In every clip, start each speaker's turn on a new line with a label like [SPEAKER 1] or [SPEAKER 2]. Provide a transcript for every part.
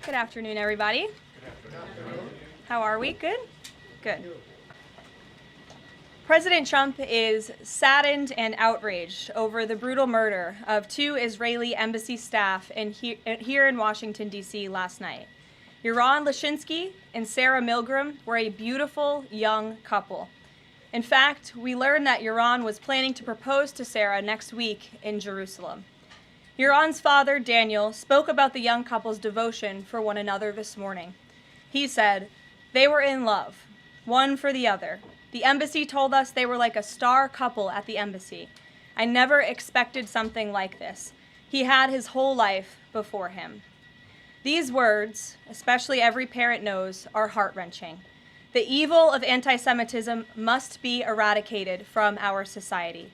[SPEAKER 1] Good afternoon, everybody. How are we? Good? Good. President Trump is saddened and outraged over the brutal murder of two Israeli embassy staff here in Washington, D.C. last night. Yaron Lashinsky and Sarah Milgram were a beautiful young couple. In fact, we learned that Yaron was planning to propose to Sarah next week in Jerusalem. Yaron's father, Daniel, spoke about the young couple's devotion for one another this morning. He said, "They were in love, one for the other. The embassy told us they were like a star couple at the embassy. I never expected something like this. He had his whole life before him." These words, especially every parent knows, are heart-wrenching. The evil of anti-Semitism must be eradicated from our society.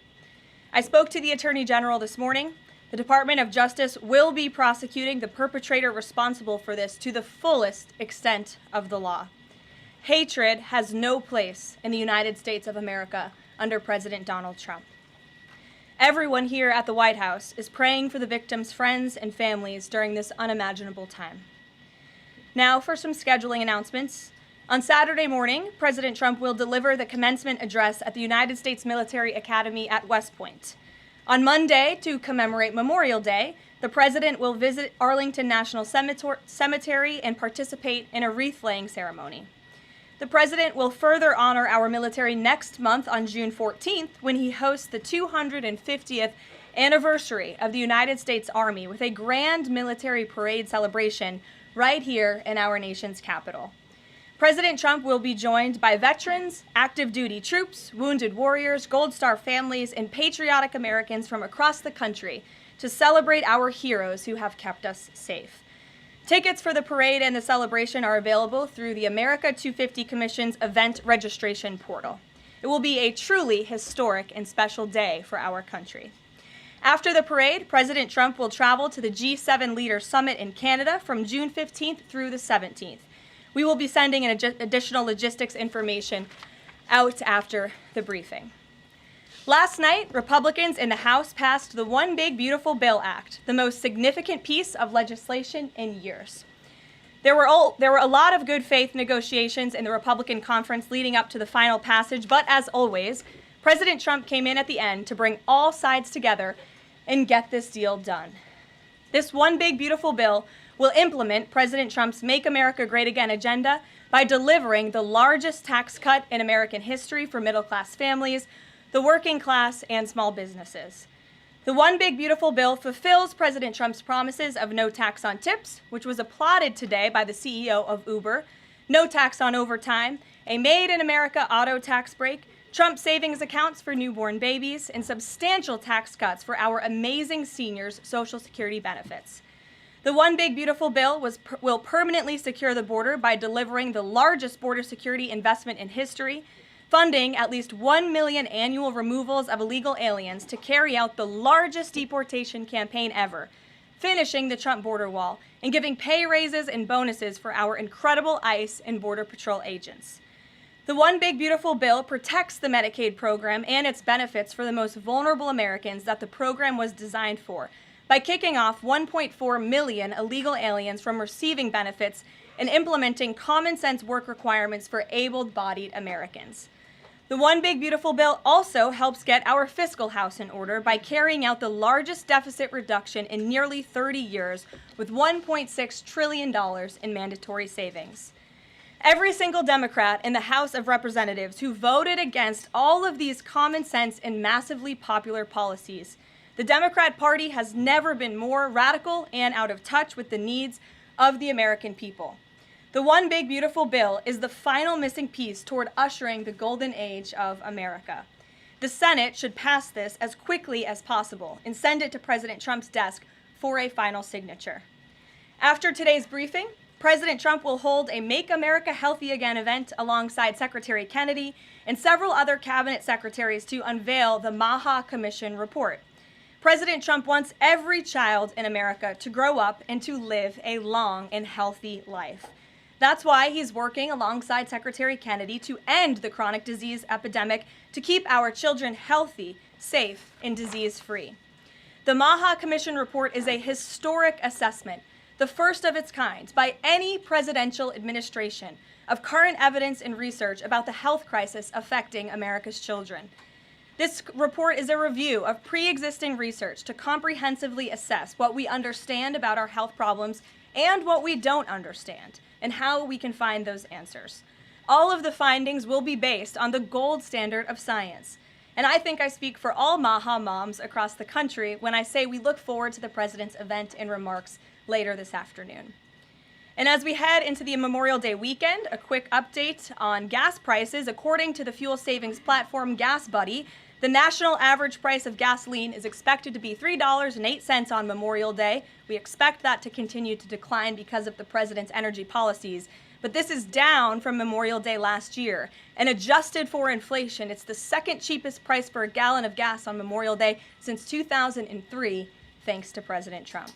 [SPEAKER 1] I spoke to the Attorney General this morning. The Department of Justice will be prosecuting the perpetrator responsible for this to the fullest extent of the law. Hatred has no place in the United States of America under President Donald Trump. Everyone here at the White House is praying for the victims' friends and families during this unimaginable time. Now for some scheduling announcements. On Saturday morning, President Trump will deliver the commencement address at the United States Military Academy at West Point. On Monday, to commemorate Memorial Day, the President will visit Arlington National Cemetery and participate in a wreath-laying ceremony. The President will further honor our military next month on June 14th when he hosts the 250th anniversary of the United States Army with a grand military parade celebration right here in our nation's capital. President Trump will be joined by veterans, active duty troops, wounded warriors, Gold Star families, and patriotic Americans from across the country to celebrate our heroes who have kept us safe. Tickets for the parade and the celebration are available through the America 250 Commission's event registration portal. It will be a truly historic and special day for our country. After the parade, President Trump will travel to the G7 Leaders Summit in Canada from June 15th through the 17th. We will be sending an additional logistics information out after the briefing. Last night, Republicans in the House passed the One Big Beautiful Bill Act, the most significant piece of legislation in years. There were a lot of good faith negotiations in the Republican conference leading up to the final passage, but as always, President Trump came in at the end to bring all sides together and get this deal done. This One Big Beautiful Bill will implement President Trump's Make America Great Again agenda by delivering the largest tax cut in American history for middle-class families, the working class, and small businesses. The One Big Beautiful Bill fulfills President Trump's promises of no tax on tips, which was applauded today by the CEO of Uber, no tax on overtime, a Made in America auto tax break, Trump savings accounts for newborn babies, and substantial tax cuts for our amazing seniors' Social Security benefits. The One Big Beautiful Bill will permanently secure the border by delivering the largest border security investment in history, funding at least 1 million annual removals of illegal aliens to carry out the largest deportation campaign ever, finishing the Trump border wall, and giving pay raises and bonuses for our incredible ICE and Border Patrol agents. The One Big Beautiful Bill protects the Medicaid program and its benefits for the most vulnerable Americans that the program was designed for, by kicking off 1.4 million illegal aliens from receiving benefits and implementing common sense work requirements for able-bodied Americans. The One Big Beautiful Bill also helps get our fiscal house in order by carrying out the largest deficit reduction in nearly 30 years with $1.6 trillion in mandatory savings. Every single Democrat in the House of Representatives who voted against all of these common sense and massively popular policies. The Democrat Party has never been more radical and out of touch with the needs of the American people. The One Big Beautiful Bill is the final missing piece toward ushering the golden age of America. The Senate should pass this as quickly as possible and send it to President Trump's desk for a final signature. After today's briefing, President Trump will hold a Make America Healthy Again event alongside Secretary Kennedy and several other cabinet secretaries to unveil the Maha Commission report. President Trump wants every child in America to grow up and to live a long and healthy life. That's why he's working alongside Secretary Kennedy to end the chronic disease epidemic to keep our children healthy, safe, and disease-free. The Maha Commission report is a historic assessment the first of its kind by any presidential administration, of current evidence and research about the health crisis affecting America's children. This report is a review of pre-existing research to comprehensively assess what we understand about our health problems and what we don't understand, and how we can find those answers. All of the findings will be based on the gold standard of science. And I think I speak for all MAHA moms across the country when I say we look forward to the president's event and remarks later this afternoon. And as we head into the Memorial Day weekend, a quick update on gas prices. According to the fuel savings platform Gas Buddy, the national average price of gasoline is expected to be $3.08 on Memorial Day. We expect that to continue to decline because of the president's energy policies. But this is down from Memorial Day last year. And adjusted for inflation, it's the second cheapest price for a gallon of gas on Memorial Day since 2003, thanks to President Trump.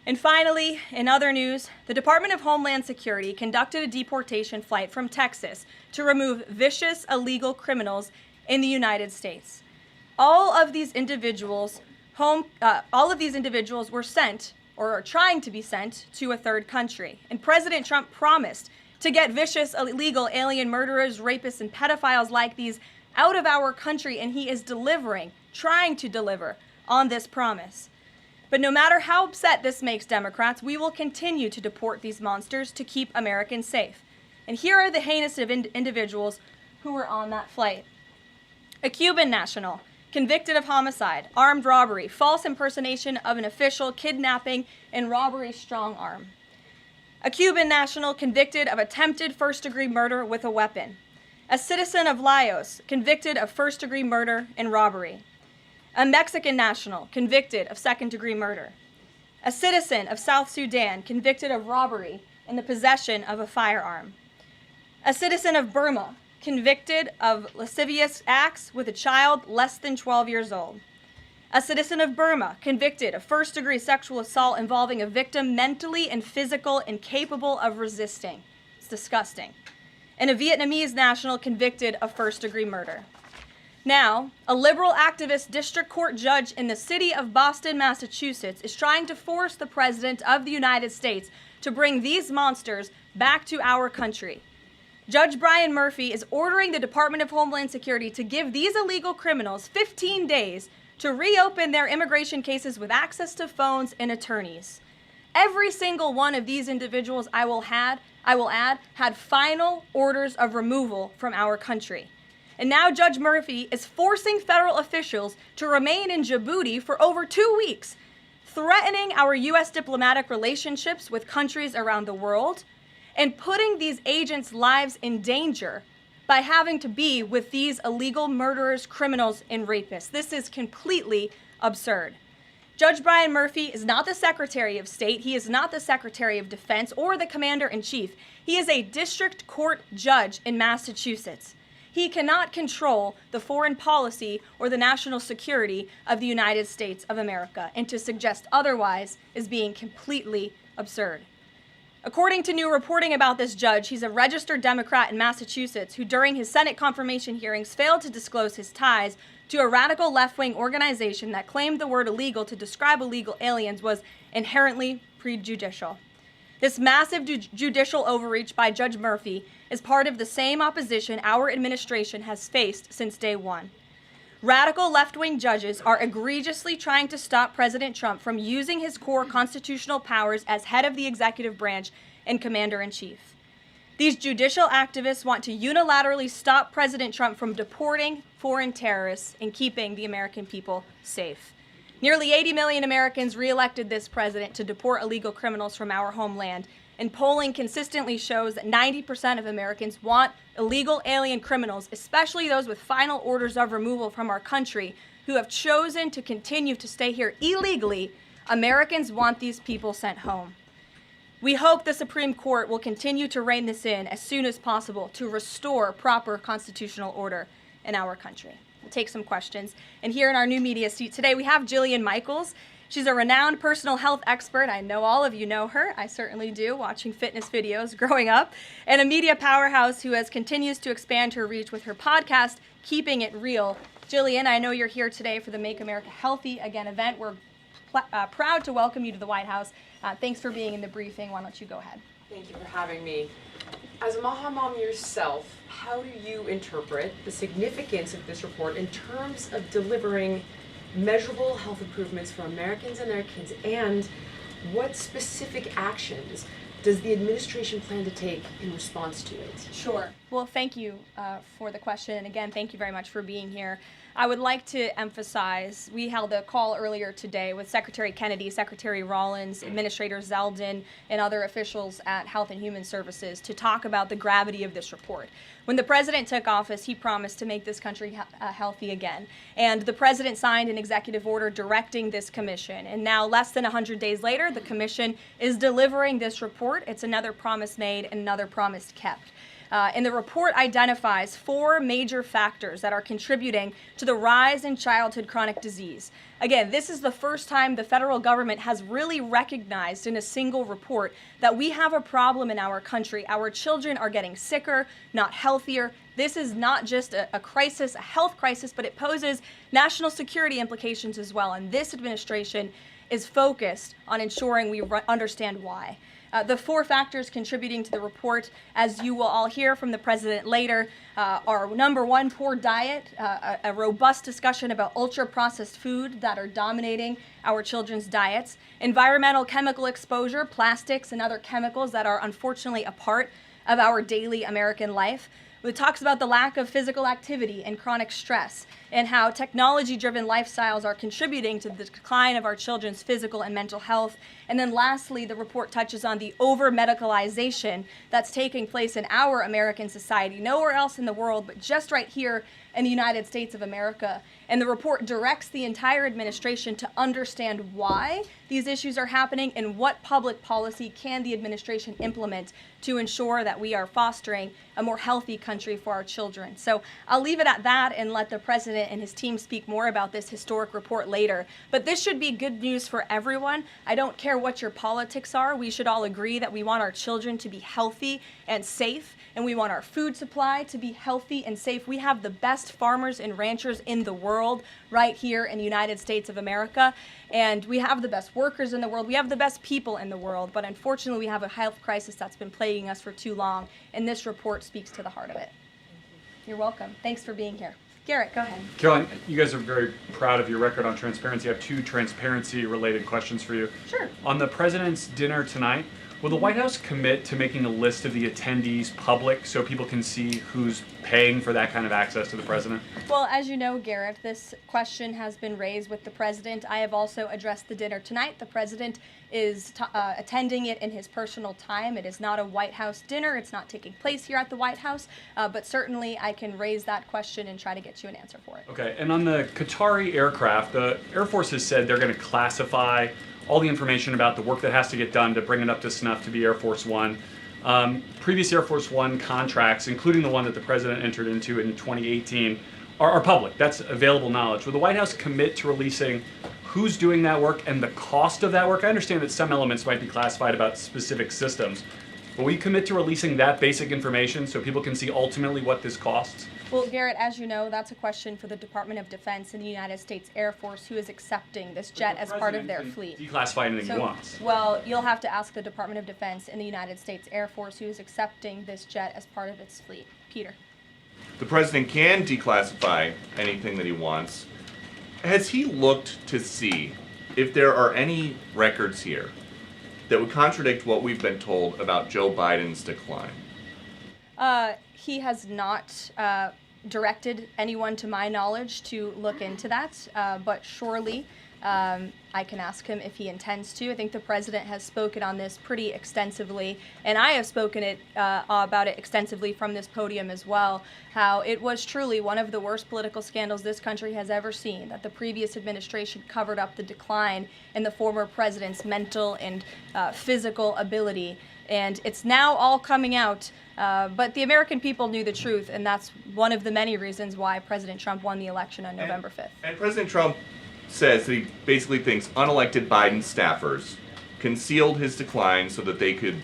[SPEAKER 1] And finally, in other news, the Department of Homeland Security conducted a deportation flight from Texas to remove vicious illegal criminals in the United States. All of these individuals were sent, or are trying to be sent, to a third country. And President Trump promised to get vicious illegal alien murderers, rapists, and pedophiles like these out of our country, and he is trying to deliver on this promise. But no matter how upset this makes Democrats, we will continue to deport these monsters to keep Americans safe. And here are the heinous individuals who were on that flight. A Cuban national, convicted of homicide, armed robbery, false impersonation of an official, kidnapping, and robbery strong arm. A Cuban national convicted of attempted first-degree murder with a weapon. A citizen of Laos convicted of first-degree murder and robbery. A Mexican national convicted of second-degree murder. A citizen of South Sudan convicted of robbery and the possession of a firearm. A citizen of Burma convicted of lascivious acts with a child less than 12 years old. A citizen of Burma convicted of first-degree sexual assault involving a victim mentally and physically incapable of resisting. It's disgusting. And a Vietnamese national convicted of first-degree murder. Now, a liberal activist district court judge in the city of Boston, Massachusetts, is trying to force the President of the United States to bring these monsters back to our country. Judge Brian Murphy is ordering the Department of Homeland Security to give these illegal criminals 15 days to reopen their immigration cases with access to phones and attorneys. Every single one of these individuals, I will add, had final orders of removal from our country. And now Judge Murphy is forcing federal officials to remain in Djibouti for over 2 weeks, threatening our U.S. diplomatic relationships with countries around the world, and putting these agents' lives in danger by having to be with these illegal murderers, criminals, and rapists. This is completely absurd. Judge Brian Murphy is not the Secretary of State. He is not the Secretary of Defense or the Commander-in-Chief. He is a district court judge in Massachusetts. He cannot control the foreign policy or the national security of the United States of America, and to suggest otherwise is being completely absurd. According to new reporting about this judge, he's a registered Democrat in Massachusetts who during his Senate confirmation hearings failed to disclose his ties to a radical left-wing organization that claimed the word illegal to describe illegal aliens was inherently prejudicial. This massive judicial overreach by Judge Murphy is part of the same opposition our administration has faced since day one. Radical left-wing judges are egregiously trying to stop President Trump from using his core constitutional powers as head of the executive branch and commander-in-chief. These judicial activists want to unilaterally stop President Trump from deporting foreign terrorists and keeping the American people safe. Nearly 80 million Americans re-elected this president to deport illegal criminals from our homeland, and polling consistently shows that 90% of Americans want illegal alien criminals, especially those with final orders of removal from our country, who have chosen to continue to stay here illegally. Americans want these people sent home. We hope the Supreme Court will continue to rein this in as soon as possible to restore proper constitutional order in our country. We'll take some questions. And here in our new media seat today, we have Jillian Michaels. She's a renowned personal health expert. I know all of you know her. I certainly do, watching fitness videos growing up. And a media powerhouse who continues to expand her reach with her podcast, Keeping It Real. Jillian, I know you're here today for the Make America Healthy Again event. We're proud to welcome you to the White House. Thanks for being in the briefing. Why don't you go ahead?
[SPEAKER 2] Thank you for having me. As a Maha mom yourself, how do you interpret the significance of this report in terms of delivering measurable health improvements for Americans and their kids, and what specific actions does the administration plan to take in response to it?
[SPEAKER 1] Sure. Well, thank you for the question. And again, thank you very much for being here. I would like to emphasize, we held a call earlier today with Secretary Kennedy, Secretary Rollins, Administrator Zeldin, and other officials at Health and Human Services to talk about the gravity of this report. When the president took office, he promised to make this country healthy again. And the president signed an executive order directing this commission. And now, less than 100 days later, the commission is delivering this report. It's another promise made and another promise kept. And the report identifies 4 major factors that are contributing to the rise in childhood chronic disease. Again, this is the first time the federal government has really recognized in a single report that we have a problem in our country. Our children are getting sicker, not healthier. This is not just a crisis, a health crisis, but it poses national security implications as well. And this administration is focused on ensuring we understand why. The 4 factors contributing to the report, as you will all hear from the president later, are number 1, poor diet, a robust discussion about ultra-processed food that are dominating our children's diets, environmental chemical exposure, plastics and other chemicals that are unfortunately a part of our daily American life. It talks about the lack of physical activity and chronic stress, and how technology-driven lifestyles are contributing to the decline of our children's physical and mental health. And then lastly, the report touches on the over-medicalization that's taking place in our American society, nowhere else in the world, but just right here in the United States of America. And the report directs the entire administration to understand why these issues are happening and what public policy can the administration implement to ensure that we are fostering a more healthy country for our children. So I'll leave it at that and let the president and his team speak more about this historic report later. But this should be good news for everyone. I don't care what your politics are. We should all agree that we want our children to be healthy and safe, and we want our food supply to be healthy and safe. We have the best farmers and ranchers in the world right here in the United States of America, and we have the best workers in the world. We have the best people in the world, but unfortunately we have a health crisis that's been plaguing us for too long, and this report speaks to the heart of it. You're welcome. Thanks for being here. Garrett, go ahead.
[SPEAKER 3] Karoline, you guys are very proud of your record on transparency. I have 2 transparency-related questions for you.
[SPEAKER 1] Sure.
[SPEAKER 3] On the president's dinner tonight, will the White House commit to making a list of the attendees public so people can see who's paying for that kind of access to the president?
[SPEAKER 1] Well, as you know, Garrett, this question has been raised with the president. I have also addressed the dinner tonight. The president is attending it in his personal time. It is not a White House dinner. It's not taking place here at the White House, but certainly I can raise that question and try to get you an answer for it.
[SPEAKER 3] Okay, and on the Qatari aircraft, the Air Force has said they're going to classify all the information about the work that has to get done to bring it up to snuff to be Air Force One. Previous Air Force One contracts, including the one that the president entered into in 2018, are public. That's available knowledge. Will the White House commit to releasing who's doing that work and the cost of that work? I understand that some elements might be classified about specific systems, but will you commit to releasing that basic information so people can see ultimately what this costs?
[SPEAKER 1] Well, Garrett, as you know, that's a question for the Department of Defense and the United States Air Force, who is accepting this jet as part of their fleet.
[SPEAKER 3] Declassify anything he wants.
[SPEAKER 1] Well, you'll have to ask the Department of Defense and the United States Air Force, who is accepting this jet as part of its fleet. Peter.
[SPEAKER 4] The president can declassify anything that he wants. Has he looked to see if there are any records here that would contradict what we've been told about Joe Biden's decline?
[SPEAKER 1] He has not directed anyone, to my knowledge, to look into that, but surely I can ask him if he intends to. I think the president has spoken on this pretty extensively, and I have spoken about it extensively from this podium as well, how it was truly one of the worst political scandals this country has ever seen, that the previous administration covered up the decline in the former president's mental and physical ability. And it's now all coming out, but the American people knew the truth, and that's one of the many reasons why President Trump won the election on November 5th.
[SPEAKER 4] And President Trump says that he basically thinks unelected Biden staffers concealed his decline so that they could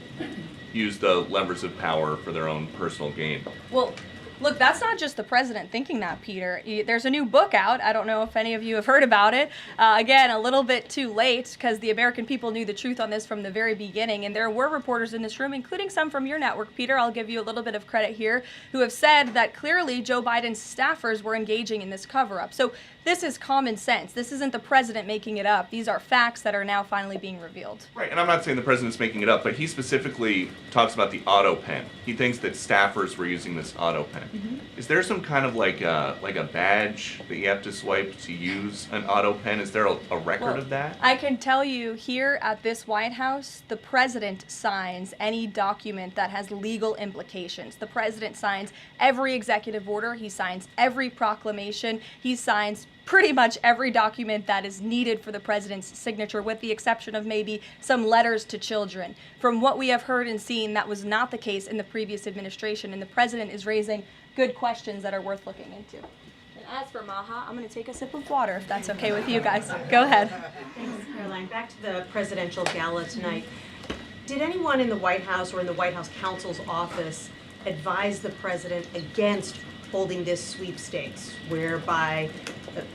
[SPEAKER 4] use the levers of power for their own personal gain.
[SPEAKER 1] Well, Look, that's not just the president thinking that, Peter. There's a new book out. I don't know if any of you have heard about it. Again, a little bit too late because the American people knew the truth on this from the very beginning. And there were reporters in this room, including some from your network, Peter, I'll give you a little bit of credit here, who have said that clearly Joe Biden's staffers were engaging in this cover-up. So this is common sense. This isn't the president making it up. These are facts that are now finally being revealed.
[SPEAKER 4] Right, and I'm not saying the president's making it up, but he specifically talks about the auto pen. He thinks that staffers were using this auto pen. Mm-hmm. Is there some kind of like a badge that you have to swipe to use an auto pen? Is there a record of that?
[SPEAKER 1] I can tell you here at this White House, the president signs any document that has legal implications. The president signs every executive order. He signs every proclamation. He signs pretty much every document that is needed for the president's signature, with the exception of maybe some letters to children. From what we have heard and seen, that was not the case in the previous administration, and the president is raising good questions that are worth looking into. And as for Maha, I'm going to take a sip of water, if that's okay with you guys. Go ahead.
[SPEAKER 5] Thanks, Karoline. Back to the presidential gala tonight. Did anyone in the White House or in the White House counsel's office advise the president against holding this sweepstakes, whereby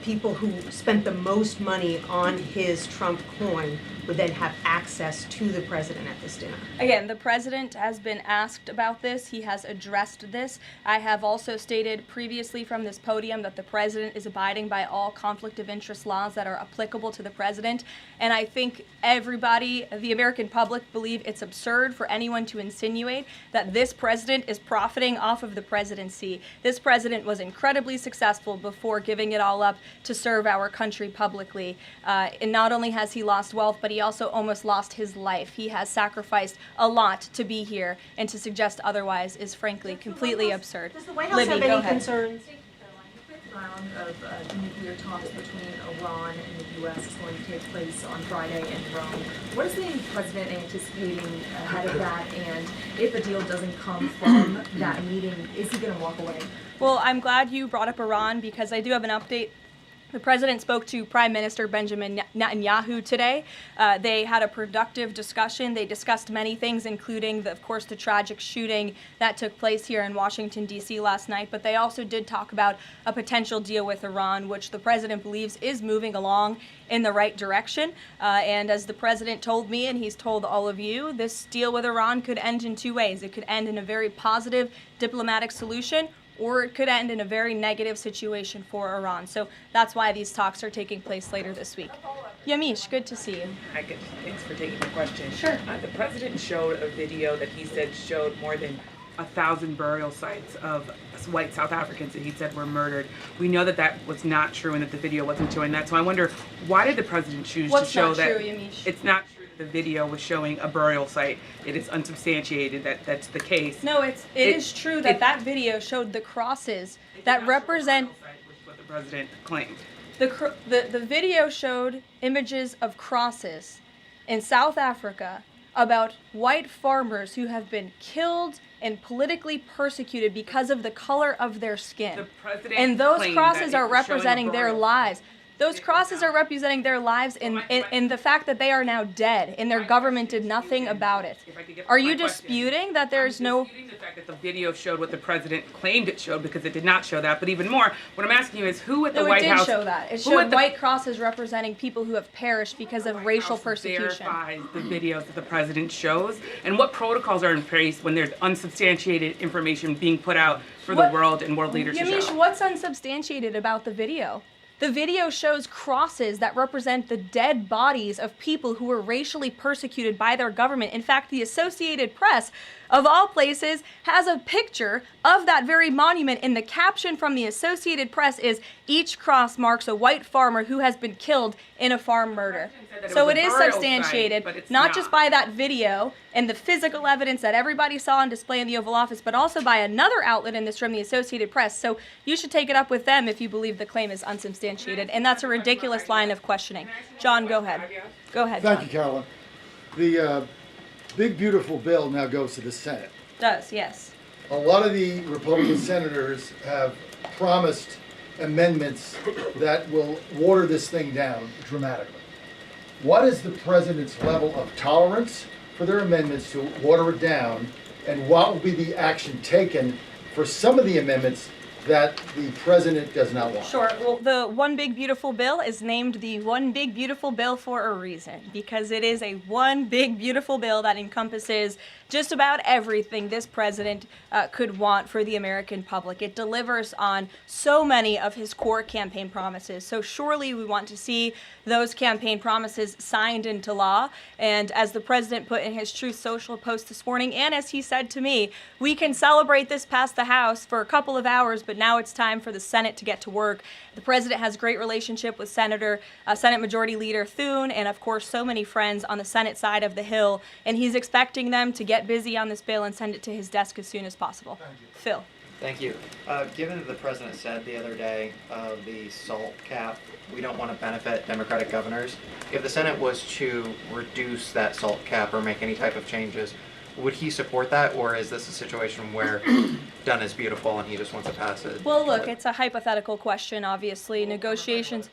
[SPEAKER 5] people who spent the most money on his Trump coin would then have access to the president at this dinner?
[SPEAKER 1] Again, the president has been asked about this. He has addressed this. I have also stated previously from this podium that the president is abiding by all conflict of interest laws that are applicable to the president. And I think everybody, the American public, believe it's absurd for anyone to insinuate that this president is profiting off of the presidency. This president was incredibly successful before giving it all up to serve our country publicly. And not only has he lost wealth, but he also almost lost his life. He has sacrificed a lot to be here, and to suggest otherwise is frankly completely absurd.
[SPEAKER 5] Does the White House
[SPEAKER 1] Libby,
[SPEAKER 5] have
[SPEAKER 1] go
[SPEAKER 5] any
[SPEAKER 1] ahead.
[SPEAKER 5] concerns?
[SPEAKER 6] The fifth round of nuclear talks between Iran and the U.S. is going to take place on Friday in Rome. What is the president anticipating ahead of that? And if a deal doesn't come from that meeting, is he going to walk away?
[SPEAKER 1] Well, I'm glad you brought up Iran, because I do have an update. The president spoke to Prime Minister Benjamin Netanyahu today. They had a productive discussion. They discussed many things, including, of course, the tragic shooting that took place here in Washington, D.C. last night. But they also did talk about a potential deal with Iran, which the president believes is moving along in the right direction. And as the president told me, and he's told all of you, this deal with Iran could end in two ways. It could end in a very positive diplomatic solution, or it could end in a very negative situation for Iran. So that's why these talks are taking place later this week. Yamish, good to see you.
[SPEAKER 7] Hi, good. Thanks for taking the question.
[SPEAKER 1] Sure.
[SPEAKER 7] The president showed a video that he said showed more than 1,000 burial sites of white South Africans that he said were murdered. We know that that was not true and that the video wasn't showing that. So I wonder, why did the president choose to show that?
[SPEAKER 1] What's not true, Yamish?
[SPEAKER 7] It's not true. The video was showing a burial site. It is unsubstantiated that that's the case.
[SPEAKER 1] No, it is true that that video showed the crosses that represent.
[SPEAKER 7] Which is what the president claimed.
[SPEAKER 1] The video showed images of crosses in South Africa about white farmers who have been killed and politically persecuted because of the color of their skin.
[SPEAKER 7] The president
[SPEAKER 1] And those
[SPEAKER 7] claimed
[SPEAKER 1] crosses
[SPEAKER 7] that it
[SPEAKER 1] are
[SPEAKER 7] was showing a
[SPEAKER 1] representing their
[SPEAKER 7] burial
[SPEAKER 1] lives. Those crosses are representing their lives in the fact that they are now dead, and their government did nothing about it. Are you disputing that there's no...
[SPEAKER 7] I'm disputing the fact that the video showed what the president claimed it showed, because it did not show that. But even more, what I'm asking you is, who at the
[SPEAKER 1] No,
[SPEAKER 7] White
[SPEAKER 1] it
[SPEAKER 7] House...
[SPEAKER 1] did show that. It showed white crosses representing people who have perished because of racial persecution.
[SPEAKER 7] Verifies the videos that the president shows, and what protocols are in place when there's unsubstantiated information being put out for the world and world leaders to
[SPEAKER 1] Yamish,
[SPEAKER 7] show?
[SPEAKER 1] what's unsubstantiated about the video? The video shows crosses that represent the dead bodies of people who were racially persecuted by their government. In fact, the Associated Press, of all places, has a picture of that very monument, and the caption from the Associated Press is, "Each cross marks a white farmer who has been killed in a farm murder." So it is substantiated, not just by that video and the physical evidence that everybody saw on display in the Oval Office, but also by another outlet in this room, the Associated Press. So you should take it up with them if you believe the claim is unsubstantiated, and that's a ridiculous line of questioning. John, go ahead. Go ahead, John.
[SPEAKER 8] Thank you, Caroline. The big, beautiful bill now goes to the Senate.
[SPEAKER 1] Does, yes.
[SPEAKER 8] A lot of the Republican senators have promised amendments that will water this thing down dramatically. What is the president's level of tolerance for their amendments to water it down, and what will be the action taken for some of the amendments that the president does not want?
[SPEAKER 1] Sure. Well, the One Big Beautiful Bill is named the One Big Beautiful Bill for a reason, because it is a one big beautiful bill that encompasses just about everything this president could want for the American public. It delivers on so many of his core campaign promises. So surely we want to see those campaign promises signed into law. And as the president put in his Truth Social post this morning, and as he said to me, we can celebrate this past the House for a couple of hours, but now it's time for the Senate to get to work. The president has a great relationship with Senate Majority Leader Thune, and of course so many friends on the Senate side of the Hill, and he's expecting them to get busy on this bill and send it to his desk as soon as possible. Phil.
[SPEAKER 9] Thank you. Given that the president said the other day the SALT cap, we don't want to benefit Democratic governors. If the Senate was to reduce that SALT cap or make any type of changes, would he support that, or is this a situation where done is beautiful and he just wants to pass it?
[SPEAKER 1] Well, look, it's a hypothetical question, obviously. Negotiations.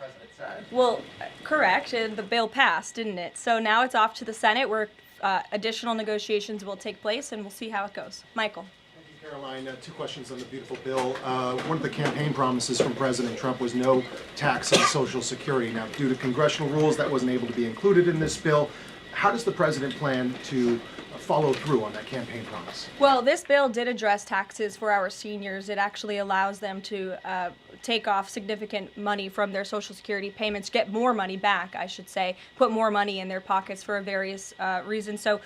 [SPEAKER 1] Well, correct, and the bill passed, didn't it? So now it's off to the Senate where additional negotiations will take place, and we'll see how it goes. Michael.
[SPEAKER 10] Thank you, Caroline. Two questions on the beautiful bill. One of the campaign promises from President Trump was no tax on Social Security. Now, due to congressional rules, that wasn't able to be included in this bill. How does the president plan to follow through on that campaign promise?
[SPEAKER 1] Well, this bill did address taxes for our seniors. It actually allows them to take off significant money from their Social Security payments, get more money back, I should say, put more money in their pockets for various reasons. So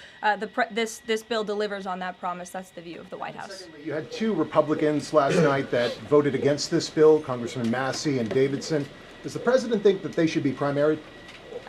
[SPEAKER 1] this bill delivers on that promise. That's the view of the White House.
[SPEAKER 10] Secondly, you had two Republicans last night that voted against this bill, Congressman Massey and Davidson. Does the president think that they should be primaried?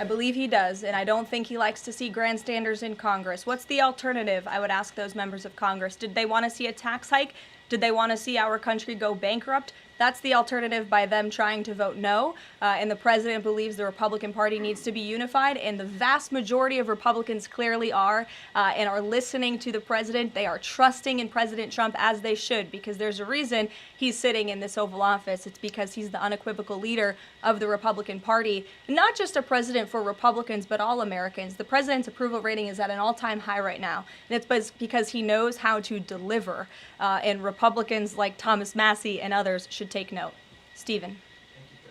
[SPEAKER 1] I believe he does, and I don't think he likes to see grandstanders in Congress. What's the alternative? I would ask those members of Congress. Did they want to see a tax hike? Did they want to see our country go bankrupt? That's the alternative by them trying to vote no. And the president believes the Republican Party needs to be unified, and the vast majority of Republicans clearly are and are listening to the president. They are trusting in President Trump, as they should, because there's a reason he's sitting in this Oval Office. It's because he's the unequivocal leader of the Republican Party. Not just a president for Republicans, but all Americans. The president's approval rating is at an all-time high right now, and it's because he knows how to deliver. And Republicans like Thomas Massey and others should take note. Stephen.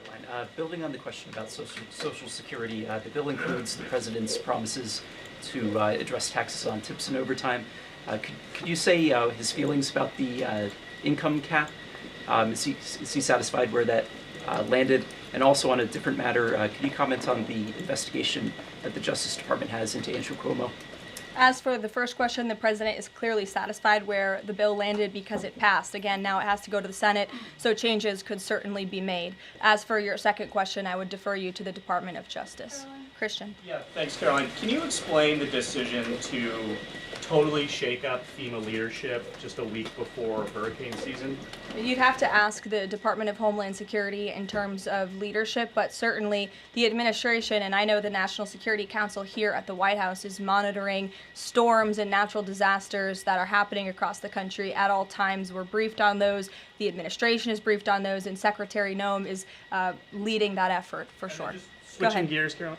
[SPEAKER 11] Thank you, Caroline. Building on the question about Social Security, the bill includes the president's promises to address taxes on tips and overtime. Could you say his feelings about the income cap? Is he satisfied where that landed? And also on a different matter, could you comment on the investigation that the Justice Department has into Andrew Cuomo?
[SPEAKER 1] As for the first question, the president is clearly satisfied where the bill landed because it passed. Again, now it has to go to the Senate, so changes could certainly be made. As for your second question, I would defer you to the Department of Justice. Christian.
[SPEAKER 12] Yeah, thanks, Caroline. Can you explain the decision to totally shake up FEMA leadership just a week before hurricane season?
[SPEAKER 1] You'd have to ask the Department of Homeland Security in terms of leadership, but certainly the administration, and I know the National Security Council here at the White House is monitoring storms and natural disasters that are happening across the country at all times. We're briefed on those. The administration is briefed on those, and Secretary Noem is leading that effort for sure.
[SPEAKER 12] Switching gears, Caroline.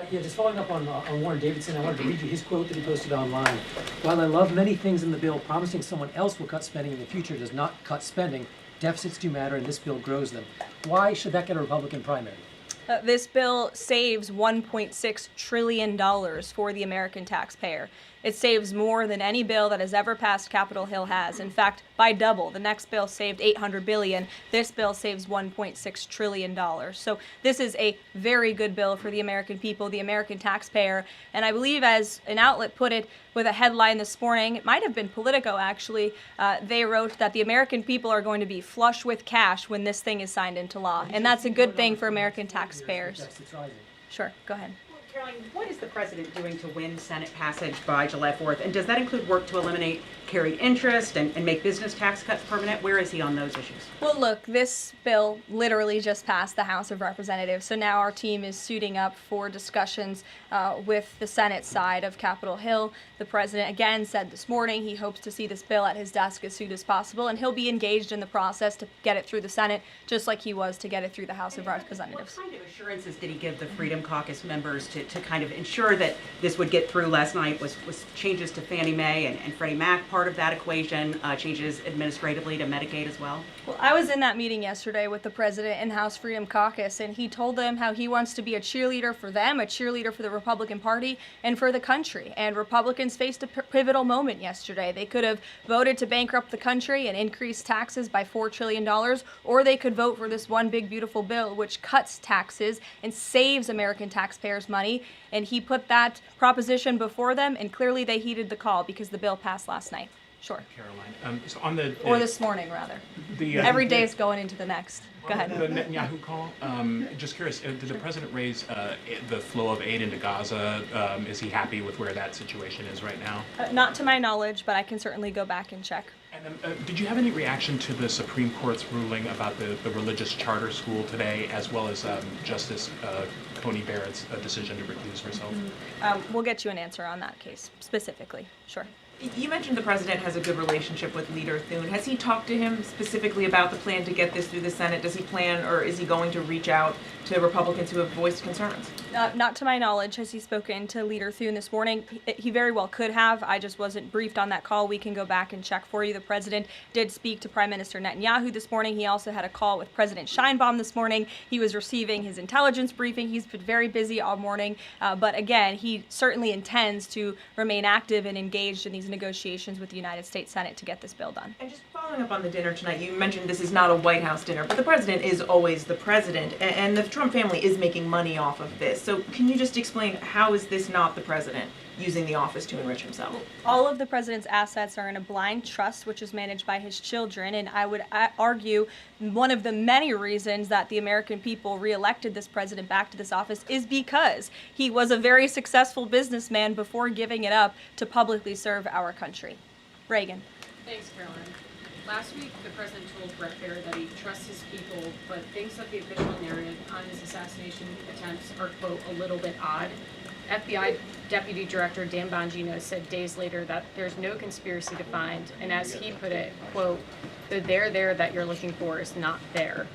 [SPEAKER 13] Yeah, just following up on Warren Davidson, I wanted to read you his quote that he posted online. While I love many things in the bill, promising someone else will cut spending in the future does not cut spending. Deficits do matter, and this bill grows them. Why should that get a Republican primary?
[SPEAKER 1] This bill saves $1.6 trillion for the American taxpayer. It saves more than any bill that has ever passed Capitol Hill has. In fact, by double. The next bill saved $800 billion. This bill saves $1.6 trillion. So this is a very good bill for the American people, the American taxpayer. And I believe, as an outlet put it with a headline this morning, it might have been Politico actually, they wrote that the American people are going to be flush with cash when this thing is signed into law. And that's a good thing for American taxpayers. Sure, go ahead.
[SPEAKER 14] Caroline, what is the president doing to win Senate passage by July 4th? And does that include work to eliminate carried interest and make business tax cuts permanent? Where is he on those issues?
[SPEAKER 1] Well, look, this bill literally just passed the House of Representatives. So now our team is suiting up for discussions with the Senate side of Capitol Hill. The president again said this morning he hopes to see this bill at his desk as soon as possible, and he'll be engaged in the process to get it through the Senate, just like he was to get it through the House of Representatives.
[SPEAKER 14] What kind of assurances did he give the Freedom Caucus members to to kind of ensure that this would get through last night was changes to Fannie Mae and Freddie Mac part of that equation, changes administratively to Medicaid as well?
[SPEAKER 1] Well, I was in that meeting yesterday with the president and House Freedom Caucus, and he told them how he wants to be a cheerleader for them, a cheerleader for the Republican Party, and for the country. And Republicans faced a pivotal moment yesterday. They could have voted to bankrupt the country and increase taxes by $4 trillion, or they could vote for this one big, beautiful bill which cuts taxes and saves American taxpayers money. And he put that proposition before them, and clearly they heeded the call because the bill passed last night. Sure.
[SPEAKER 15] Caroline, so on the
[SPEAKER 1] Or this morning, rather. Every day is going into the next. Go ahead.
[SPEAKER 15] The Netanyahu call. Just curious, did the president raise the flow of aid into Gaza? Is he happy with where that situation is right now?
[SPEAKER 1] Not to my knowledge, but I can certainly go back and check.
[SPEAKER 15] And then, did you have any reaction to the Supreme Court's ruling about the religious charter school today, as well as Justice Coney Barrett's decision to recuse herself?
[SPEAKER 1] We'll get you an answer on that case specifically. Sure.
[SPEAKER 6] You mentioned the president has a good relationship with Leader Thune. Has he talked to him specifically about the plan to get this through the Senate? Does he plan, or is he going to reach out to Republicans who have voiced concerns?
[SPEAKER 1] Not to my knowledge has he spoken to Leader Thune this morning. He very well could have. I just wasn't briefed on that call. We can go back and check for you. The president did speak to Prime Minister Netanyahu this morning. He also had a call with President Sheinbaum this morning. He was receiving his intelligence briefing. He's been very busy all morning. But again, he certainly intends to remain active and engaged in these negotiations with the United States Senate to get this bill done.
[SPEAKER 6] And just following up on the dinner tonight, you mentioned this is not a White House dinner, but the president is always the president, and the Trump family is making money off of this. So can you just explain, how is this not the president using the office to enrich himself?
[SPEAKER 1] All of the president's assets are in a blind trust, which is managed by his children, and I would argue one of the many reasons that the American people reelected this president back to this office is because he was a very successful businessman before giving it up to publicly serve our country. Reagan.
[SPEAKER 16] Thanks, Caroline. Last week, the president told Brett Baer that he trusts his people, but thinks that the official narrative on his assassination attempts are, quote, a little bit odd. FBI Deputy Director Dan Bongino said days later that there's no conspiracy to find, and as he put it, quote, the there that you're looking for is not there.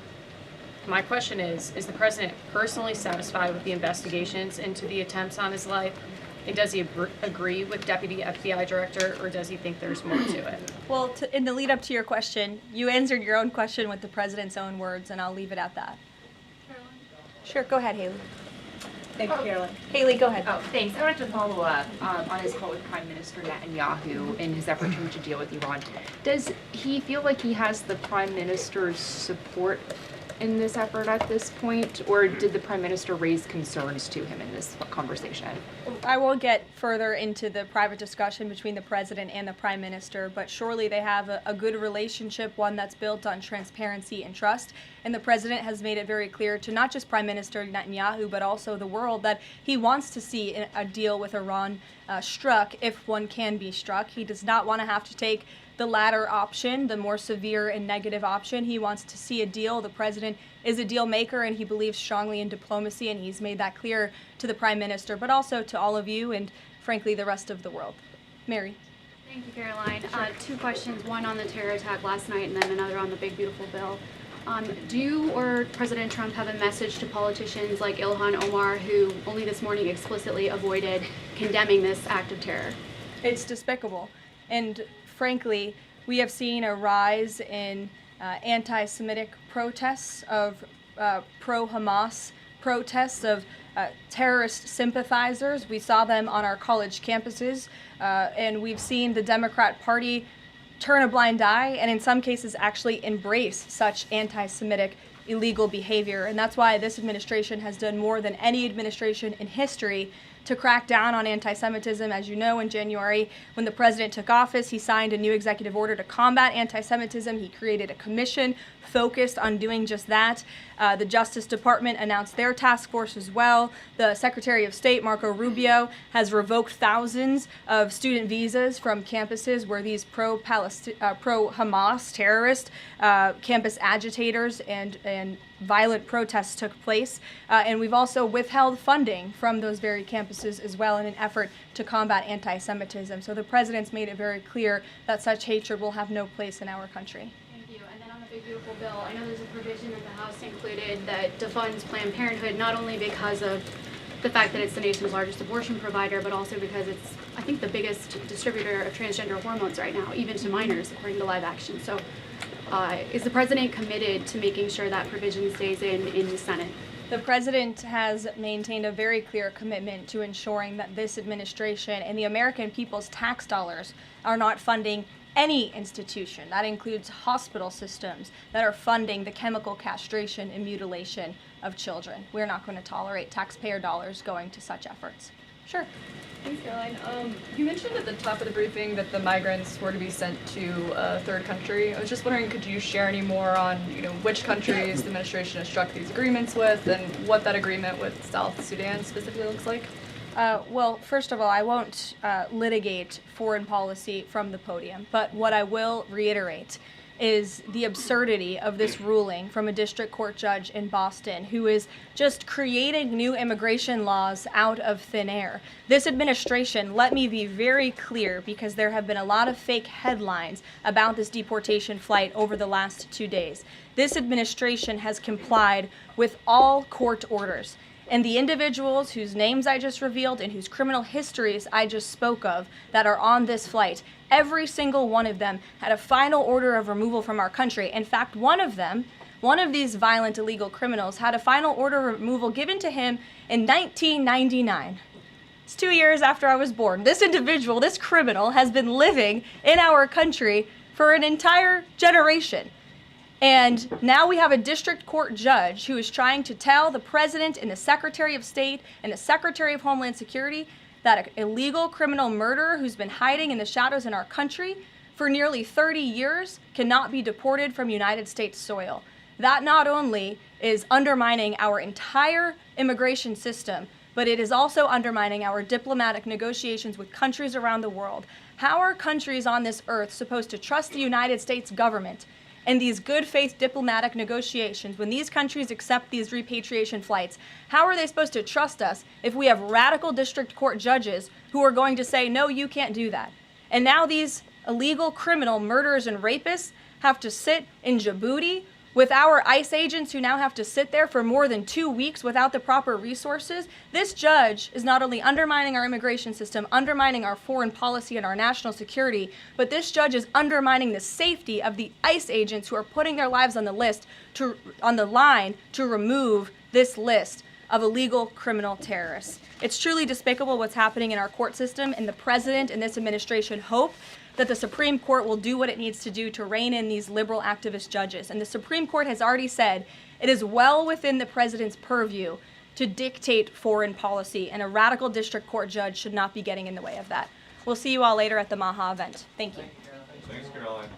[SPEAKER 16] My question is the president personally satisfied with the investigations into the attempts on his life? And does he agree with Deputy FBI Director, or does he think there's more to it?
[SPEAKER 1] Well, in the lead up to your question, you answered your own question with the president's own words, and I'll leave it at that.
[SPEAKER 16] Caroline?
[SPEAKER 1] Sure, go ahead, Haley.
[SPEAKER 16] Thank you, Caroline.
[SPEAKER 1] Haley, go ahead.
[SPEAKER 17] Oh, thanks. I wanted to follow up on his call with Prime Minister Netanyahu in his effort to deal with Iran. Does he feel like he has the Prime Minister's support in this effort at this point, or did the Prime Minister raise concerns to him in this conversation?
[SPEAKER 1] I won't get further into the private discussion between the president and the prime minister, but surely they have a good relationship, one that's built on transparency and trust. And the president has made it very clear to not just Prime Minister Netanyahu, but also the world, that he wants to see a deal with Iran struck, if one can be struck. He does not want to have to take the latter option, the more severe and negative option. He wants to see a deal. The president is a deal maker, and he believes strongly in diplomacy, and he's made that clear to the prime minister, but also to all of you and, frankly, the rest of the world. Mary.
[SPEAKER 18] Thank you, Caroline. Two questions, one on the terror attack last night and then another on the big, beautiful bill. Do you or President Trump have a message to politicians like Ilhan Omar, who only this morning explicitly avoided condemning this act of terror?
[SPEAKER 1] It's despicable. And frankly, we have seen a rise in anti-Semitic protests, of pro-Hamas protests, of terrorist sympathizers. We saw them on our college campuses, and we've seen the Democrat Party turn a blind eye and in some cases actually embrace such anti-Semitic illegal behavior. And that's why this administration has done more than any administration in history to crack down on anti-Semitism. As you know, in January, when the president took office, he signed a new executive order to combat anti-Semitism. He created a commission focused on doing just that. The Justice Department announced their task force as well. The Secretary of State, Marco Rubio, has revoked thousands of student visas from campuses where these pro-Hamas terrorist campus agitators and violent protests took place. And we've also withheld funding from those very campuses as well in an effort to combat anti-Semitism. So the president's made it very clear that such hatred will have no place in our country.
[SPEAKER 18] Thank you. And then on the big, beautiful bill, I know there's a provision that the House included that defunds Planned Parenthood, not only because of the fact that it's the nation's largest abortion provider, but also because it's, I think, the biggest distributor of transgender hormones right now, even to minors, according to Live Action. So is the president committed to making sure that provision stays in the Senate?
[SPEAKER 1] The president has maintained a very clear commitment to ensuring that this administration and the American people's tax dollars are not funding any institution. That includes hospital systems that are funding the chemical castration and mutilation of children. We're not going to tolerate taxpayer dollars going to such efforts. Sure.
[SPEAKER 19] Thanks, Caroline. You mentioned at the top of the briefing that the migrants were to be sent to a third country. I was just wondering, could you share any more on, which countries the administration has struck these agreements with, and what that agreement with South Sudan specifically looks like?
[SPEAKER 1] Well, first of all, I won't litigate foreign policy from the podium, but what I will reiterate is the absurdity of this ruling from a district court judge in Boston who is just creating new immigration laws out of thin air. This administration, let me be very clear, because there have been a lot of fake headlines about this deportation flight over the last 2 days. This administration has complied with all court orders. And the individuals whose names I just revealed and whose criminal histories I just spoke of that are on this flight, every single one of them had a final order of removal from our country. In fact, one of these violent illegal criminals had a final order of removal given to him in 1999. It's 2 years after I was born. This individual, this criminal, has been living in our country for an entire generation. And now we have a district court judge who is trying to tell the president and the Secretary of State and the Secretary of Homeland Security that an illegal criminal murderer who's been hiding in the shadows in our country for nearly 30 years cannot be deported from United States soil. That not only is undermining our entire immigration system, but it is also undermining our diplomatic negotiations with countries around the world. How are countries on this earth supposed to trust the United States government in these good faith diplomatic negotiations when these countries accept these repatriation flights? How are they supposed to trust us if we have radical district court judges who are going to say, no, you can't do that? And now these illegal criminal murderers and rapists have to sit in Djibouti with our ICE agents who now have to sit there for more than 2 weeks without the proper resources. This judge is not only undermining our immigration system, undermining our foreign policy and our national security, but this judge is undermining the safety of the ICE agents who are putting their lives on the line to remove this list of illegal criminal terrorists. It's truly despicable what's happening in our court system, and the president and this administration hope that the Supreme Court will do what it needs to do to rein in these liberal activist judges. And the Supreme Court has already said it is well within the president's purview to dictate foreign policy, and a radical district court judge should not be getting in the way of that. We'll see you all later at the Maha event. Thank you.
[SPEAKER 4] Thanks, Caroline.